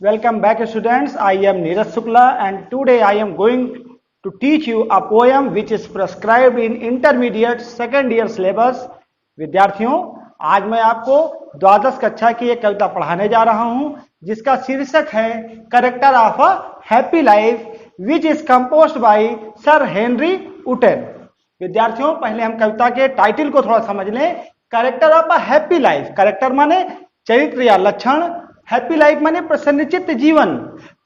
Welcome back students. I am Neeraj Shukla and today I am going to teach you a poem which is prescribed in intermediate second year syllabus. विद्यार्थियों, आज मैं आपको द्वादश कक्षा की एक कविता पढ़ाने जा रहा हूं जिसका शीर्षक है character of a happy life which is composed by sir Henry Wotton. विद्यार्थियों, पहले हम कविता के टाइटल को थोड़ा समझ लें। Character of a happy life, character माने चरित्र या लक्षण, हैप्पी लाइफ माने प्रसन्नचित्त जीवन,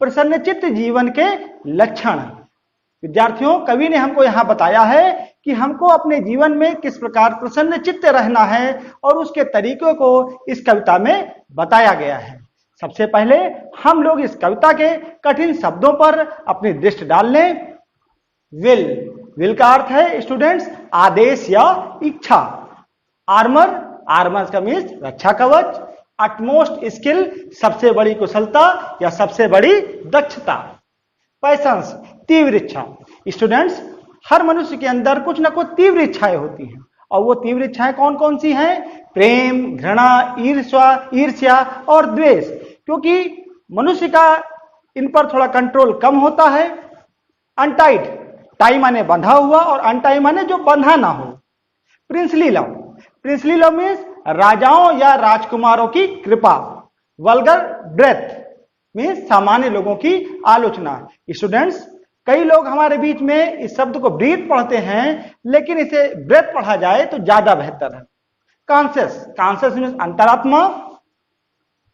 प्रसन्नचित्त जीवन के लक्षण। विद्यार्थियों, कवि ने हमको यहां बताया है कि हमको अपने जीवन में किस प्रकार प्रसन्नचित्त रहना है और उसके तरीकों को इस कविता में बताया गया है। सबसे पहले हम लोग इस कविता के कठिन शब्दों पर अपनी दृष्टि डाल लें। विल, विल का अर्थ है स्टूडेंट्स आदेश या इच्छा। आर्मर, आर्मर का मीन्स रक्षा कवच। अटमोस्ट स्किल, सबसे बड़ी कुशलता या सबसे बड़ी दक्षता। पैशंस, तीव्र इच्छा। स्टूडेंट्स, हर मनुष्य के अंदर कुछ ना कुछ तीव्र इच्छाएं होती हैं और वो तीव्र इच्छाएं कौन कौन सी हैं? प्रेम, घृणा, ईर्ष्या और द्वेष। क्योंकि मनुष्य का इन पर थोड़ा कंट्रोल कम होता है। अनटाइड, टाई माने बंधा हुआ और अनटाई माने जो बंधा ना हो। Princely love, princely love means राजाओं या राजकुमारों की कृपा। वल्गर ब्रेथ मीन्स सामान्य लोगों की आलोचना। स्टूडेंट्स, कई लोग हमारे बीच में इस शब्द को ब्रीथ पढ़ते हैं लेकिन इसे ब्रेथ पढ़ा जाए तो ज्यादा बेहतर है। कॉन्शियस, कॉन्शियस मीन्स अंतरात्मा।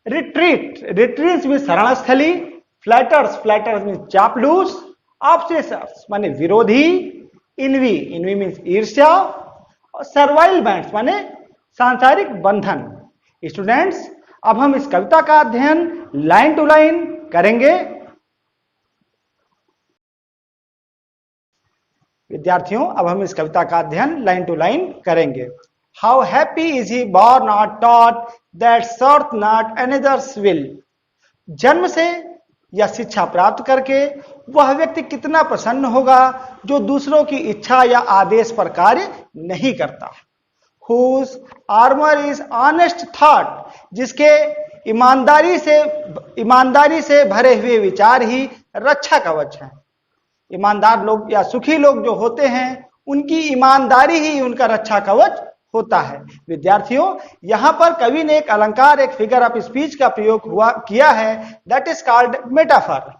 रिट्रीट, रिट्रीट मीन्स शरण स्थली। फ्लैटर्स, फ्लैटर्स मीन्स चापलूस। ऑब्सेसर्स माने विरोधी। इनवी, इनवी मीन्स ईर्ष्या। और सर्वाइल बैंड्स माने सांसारिक बंधन। स्टूडेंट्स, अब हम इस कविता का अध्ययन लाइन टू लाइन करेंगे। विद्यार्थियों, अब हम इस कविता का अध्ययन लाइन टू लाइन करेंगे। How happy is he born not taught that serveth not another's will. जन्म से या शिक्षा प्राप्त करके वह व्यक्ति कितना प्रसन्न होगा जो दूसरों की इच्छा या आदेश पर कार्य नहीं करता। Whose armor is honest thought, जिसके ईमानदारी से भरे हुए विचार ही रक्षा कवच है। ईमानदार लोग या सुखी लोग जो होते हैं उनकी ईमानदारी ही उनका रक्षा कवच होता है। विद्यार्थियों, यहां पर कवि ने एक अलंकार, एक फिगर ऑफ स्पीच का प्रयोग किया है, that is called metaphor.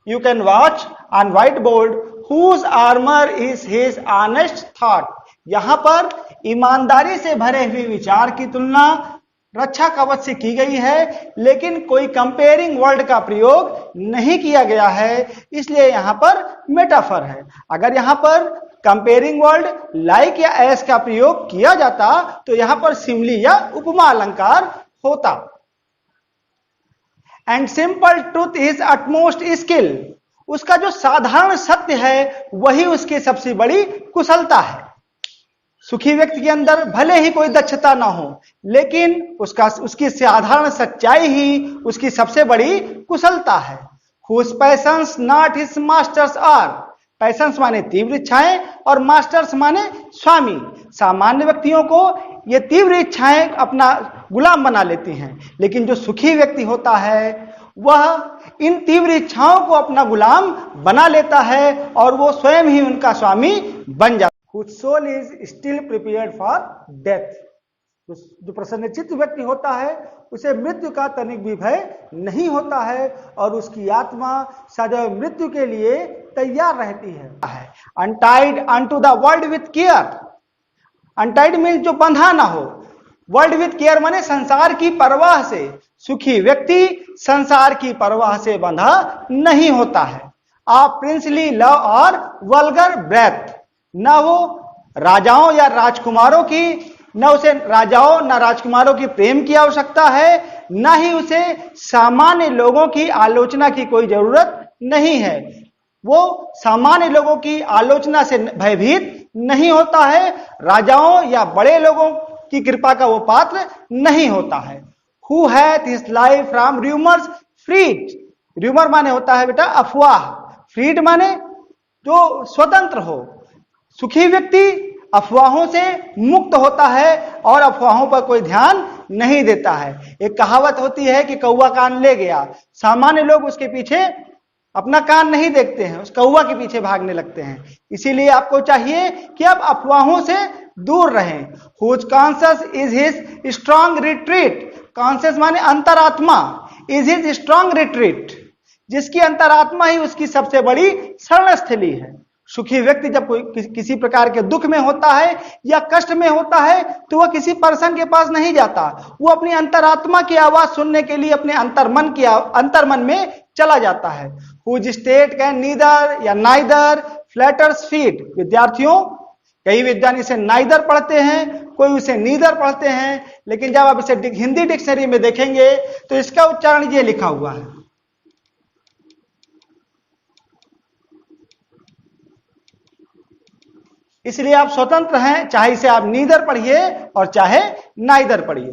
You can watch on white board whose armor is his honest thought। यहां पर ईमानदारी से भरे हुए विचार की तुलना रक्षा कवच से की गई है, लेकिन कोई कंपेयरिंग वर्ड का प्रयोग नहीं किया गया है, इसलिए यहां पर मेटाफर है। अगर यहां पर कंपेयरिंग वर्ड लाइक या एस का प्रयोग किया जाता तो यहां पर सिमली या उपमा अलंकार होता। And simple truth is utmost skill, उसका जो साधारण सत्य है वही उसकी सबसे बड़ी कुशलता है। सुखी व्यक्ति के अंदर भले ही कोई दक्षता ना हो, लेकिन उसकी साधारण सच्चाई ही उसकी सबसे बड़ी कुशलता है। Whose passions not his masters are, patience माने तीव्र इच्छाएं और मास्टर्स माने स्वामी। सामान्य व्यक्तियों को ये तीव्र इच्छाएं अपना गुलाम बना लेती हैं, लेकिन जो सुखी व्यक्ति होता है वह इन तीव्र इच्छाओं को अपना गुलाम बना लेता है और वो स्वयं ही उनका स्वामी बन जाता है। Whose soul is still prepared for death, जो प्रसन्नचित्त व्यक्ति होता है उसे मृत्यु का तनिक भी भय नहीं होता है और उसकी आत्मा सदैव मृत्यु के लिए तैयार रहती है। Untied unto the world with care, untied means जो बंधा ना हो। वर्ल्ड विथ केयर माने संसार की परवाह से। सुखी व्यक्ति संसार की परवाह से बंधा नहीं होता है। आप प्रिंसली लव और वल्गर ब्रेथ, न वो राजाओं या राजकुमारों की, न उसे राजाओं न राजकुमारों की प्रेम की आवश्यकता है, न ही उसे सामान्य लोगों की आलोचना की कोई जरूरत नहीं है। वो सामान्य लोगों की आलोचना से भयभीत नहीं होता है, राजाओं या बड़े लोगों की कृपा का वो पात्र नहीं होता है। Who hath his life from rumors freed, rumor माने होता है बेटा अफवाह, freed माने जो स्वतंत्र हो। सुखी व्यक्ति अफवाहों से मुक्त होता है और अफवाहों पर कोई ध्यान नहीं देता है। एक कहावत होती है कि कौवा कान ले गया। सामान्य लोग उसके पीछे अपना कान नहीं देखते हैं, उस कौवा के पीछे भागने लगते हैं। इसीलिए आपको चाहिए कि आप अफवाहों से दूर रहें। Whose conscience is his strong retreat। Conscious माने अंतरात्मा, इज हिज स्ट्रॉन्ग रिट्रीट, जिसकी अंतरात्मा ही उसकी सबसे बड़ी शरण स्थली है। सुखी व्यक्ति जब कोई किसी प्रकार के दुख में होता है या कष्ट में होता है तो वह किसी पर्सन के पास नहीं जाता, वो अपनी अंतरात्मा की आवाज सुनने के लिए अपने अंतर्मन में चला जाता है। हुज स्टेट कैन नीदर या नाइदर फ्लैटर्स फीट। विद्यार्थियों, कई विद्वान इसे नाइदर पढ़ते हैं, कोई उसे नीदर पढ़ते हैं, लेकिन जब आप इसे हिंदी डिक्शनरी में देखेंगे तो इसका उच्चारण ये लिखा हुआ है। इसलिए आप स्वतंत्र हैं, चाहे इसे आप नीदर पढ़िए और चाहे नाइदर पढ़िए।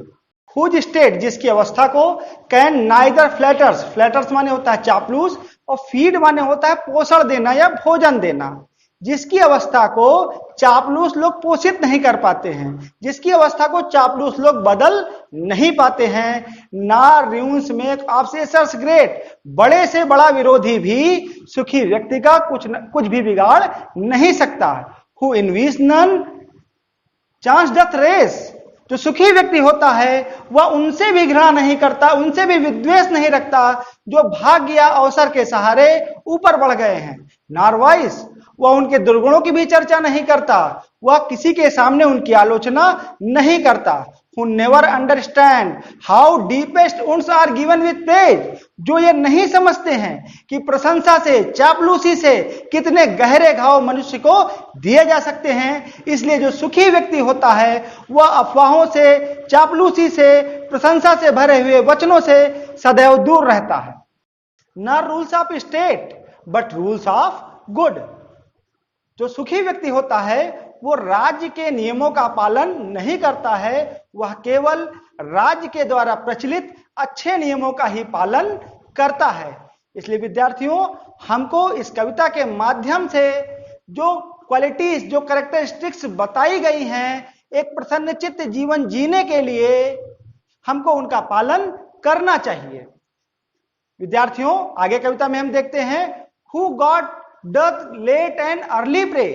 हुज स्टेट, जिसकी अवस्था को कैन नाइदर फ्लैटर्स, फ्लैटर्स माने होता है चापलूस और फीड माने होता है पोषण देना या भोजन देना। जिसकी अवस्था को चापलूस लोग पोषित नहीं कर पाते हैं, जिसकी अवस्था को चापलूस लोग बदल नहीं पाते हैं। नार रियून्स मेक ऑब्सेसर्स ग्रेट। बड़े से बड़ा विरोधी भी सुखी व्यक्ति का कुछ भी बिगाड़ नहीं सकता। Who envies none chance doth race। जो सुखी व्यक्ति होता है वह उनसे भी घृणा नहीं करता, उनसे भी विद्वेष नहीं रखता जो भाग्य या अवसर के सहारे ऊपर बढ़ गए हैं। नारवाइस, वह उनके दुर्गुणों की भी चर्चा नहीं करता, वह किसी के सामने उनकी आलोचना नहीं करता। Who never understand how deepest wounds are given with praise। जो ये नहीं समझते हैं कि प्रशंसा से, चापलूसी से कितने गहरे घाव मनुष्य को दिए जा सकते हैं। इसलिए जो सुखी व्यक्ति होता है वह अफवाहों से, चापलूसी से, प्रशंसा से भरे हुए वचनों से सदैव दूर रहता है। न rules of state but rules of good. जो सुखी व्यक्ति होता है वो राज्य के नियमों का पालन नहीं करता है, वह केवल राज्य के द्वारा प्रचलित अच्छे नियमों का ही पालन करता है। इसलिए विद्यार्थियों, हमको इस कविता के माध्यम से जो क्वालिटीज, जो कैरेक्टरिस्टिक्स बताई गई हैं एक प्रसन्नचित्त जीवन जीने के लिए, हमको उनका पालन करना चाहिए। विद्यार्थियों, आगे कविता में हम देखते हैं who god doth late and early pray.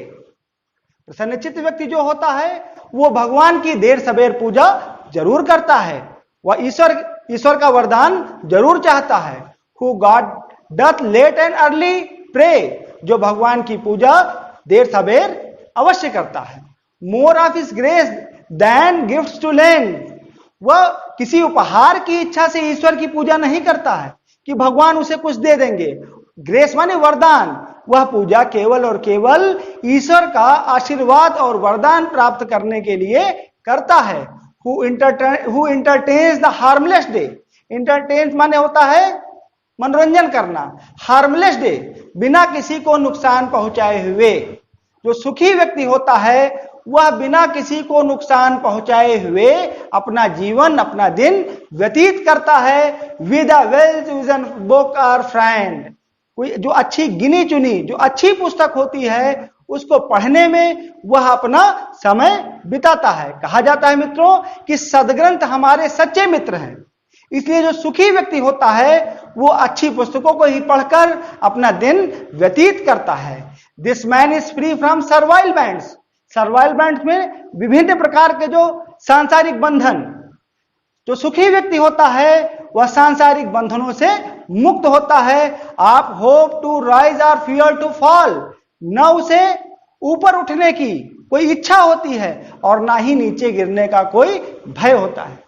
प्रसन्नचित्त व्यक्ति जो होता है वो भगवान की देर सवेर पूजा जरूर करता है, वह ईश्वर का वरदान जरूर चाहता है। Who god doth late and early pray, जो भगवान की पूजा देर सवेर अवश्य करता है। More of his grace than gifts to lend, वह किसी उपहार की इच्छा से ईश्वर की पूजा नहीं करता है कि भगवान उसे कुछ दे देंगे। ग्रेस माने वरदान, वह पूजा केवल और केवल ईश्वर का आशीर्वाद और वरदान प्राप्त करने के लिए करता है। Who entertains the harmless day. Entertains माने होता है मनोरंजन करना, हार्मलेस डे बिना किसी को नुकसान पहुंचाए हुए। जो सुखी व्यक्ति होता है वह बिना किसी को नुकसान पहुंचाए हुए अपना जीवन, अपना दिन व्यतीत करता है। With a well chosen book और फ्रेंड, कोई जो अच्छी गिनी चुनी, जो अच्छी पुस्तक होती है उसको पढ़ने में वह अपना समय बिताता है। कहा जाता है मित्रों कि सद्ग्रंथ हमारे सच्चे मित्र हैं। इसलिए जो सुखी व्यक्ति होता है वो अच्छी पुस्तकों को ही पढ़कर अपना दिन व्यतीत करता है। This man is free from servile bands. Servile bands में विभिन्न प्रकार के जो सांसारिक बंधन, जो सुखी व्यक्ति होता है वह सांसारिक बंधनों से मुक्त होता है। आप होप टू राइज और फियर टू फॉल, न उसे ऊपर उठने की कोई इच्छा होती है और ना ही नीचे गिरने का कोई भय होता है।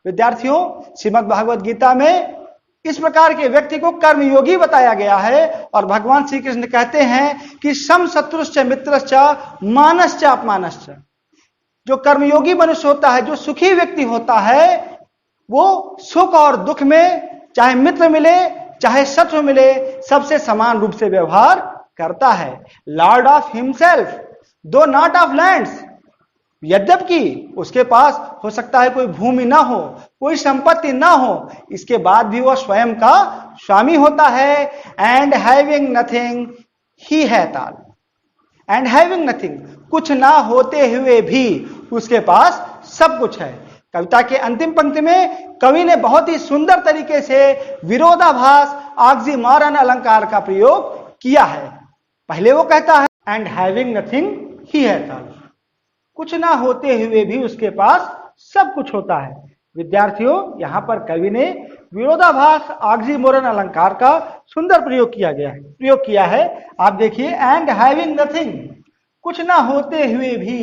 विद्यार्थियों, श्रीमद् भागवत गीता में इस प्रकार के व्यक्ति को कर्मयोगी बताया गया है और भगवान श्री कृष्ण कहते हैं कि सम शत्रुश्च मित्रश्च मानश्च अपमानश्च। जो कर्मयोगी मनुष्य होता है, जो सुखी व्यक्ति होता है, वो सुख और दुख में चाहे मित्र मिले चाहे शत्रु मिले सबसे समान रूप से व्यवहार करता है। लॉर्ड ऑफ हिमसेल्फ दो नॉट ऑफ लैंड्स, यद्यपि उसके पास हो सकता है कोई भूमि ना हो, कोई संपत्ति ना हो, इसके बाद भी वह स्वयं का स्वामी होता है। And having nothing he hath all, and having nothing, कुछ ना होते हुए भी उसके पास सब कुछ है। कविता के अंतिम पंक्ति में कवि ने बहुत ही सुंदर तरीके से विरोधाभास ऑक्सीमोरन अलंकार का प्रयोग किया है। पहले वो कहता है and having nothing he hath all, कुछ ना होते हुए भी उसके पास सब कुछ होता है। विद्यार्थियों, यहां पर कवि ने विरोधाभास ऑक्सीमोरन अलंकार का सुंदर प्रयोग किया है। आप देखिए, एंड हैविंग नथिंग, कुछ ना होते हुए भी,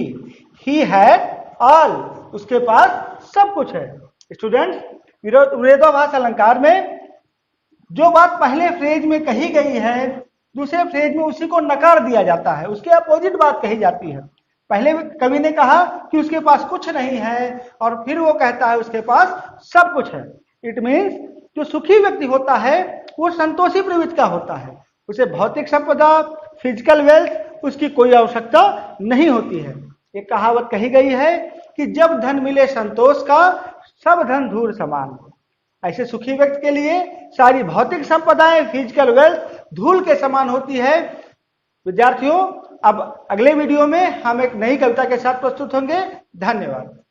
ही हैड ऑल, उसके पास सब कुछ है। स्टूडेंट्स, विरोधाभास अलंकार में जो बात पहले फ्रेज में कही गई है, दूसरे फ्रेज में उसी को नकार दिया जाता है, उसके अपोजिट बात कही जाती है। पहले कवि ने कहा कि उसके पास कुछ नहीं है, और फिर वो कहता है उसके पास सब कुछ है। इट मीन्स जो सुखी व्यक्ति होता है वो संतोषी प्रवृत्ति का होता है, उसे भौतिक संपदा, फिजिकल वेल्थ उसकी कोई आवश्यकता नहीं होती है। एक कहावत कही गई है कि जब धन मिले संतोष का, सब धन धूल समान। ऐसे सुखी व्यक्ति के लिए सारी भौतिक संपदाएं, फिजिकल वेल्थ धूल के समान होती है। विद्यार्थियों, अब अगले वीडियो में हम एक नई कविता के साथ प्रस्तुत होंगे। धन्यवाद।